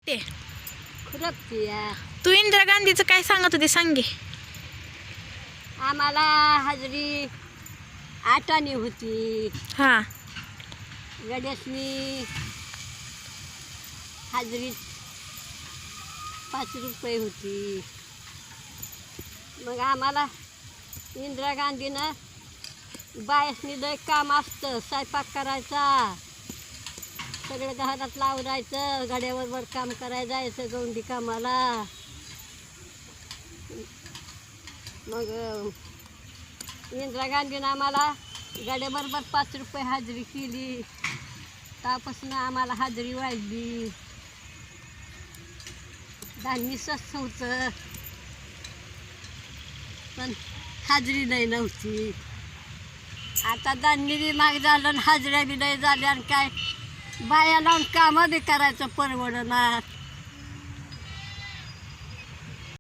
ते खुरपती तू इंदिरा गांधीचं काय सांगत होती सांगे. आम्हाला हजरी 8 आणी होती. हा गड्यासनी हजरी 5 रुपये होती. मग आम्हाला इंदिरा गांधीनं बायासनी लय काम असतं. स्वयंपाक करायचा, सगळं घरात लावरायचं, गाड्यावर काम करायला जायचं गौंडी कामाला. मग इंदिरा गांधीनं आम्हाला गाड्याबरोबर 5 रुपये हजेरी केली. त्यापासून आम्हाला हजेरी वाढली. धान्य स्वस्त होतं पण हजेरी नाही नव्हती. आता धान्य बी महाग झालं आणि हजेऱ्या बी नाही झाल्या आणि काय बाया लावून कामं बी करायचं परवडणार.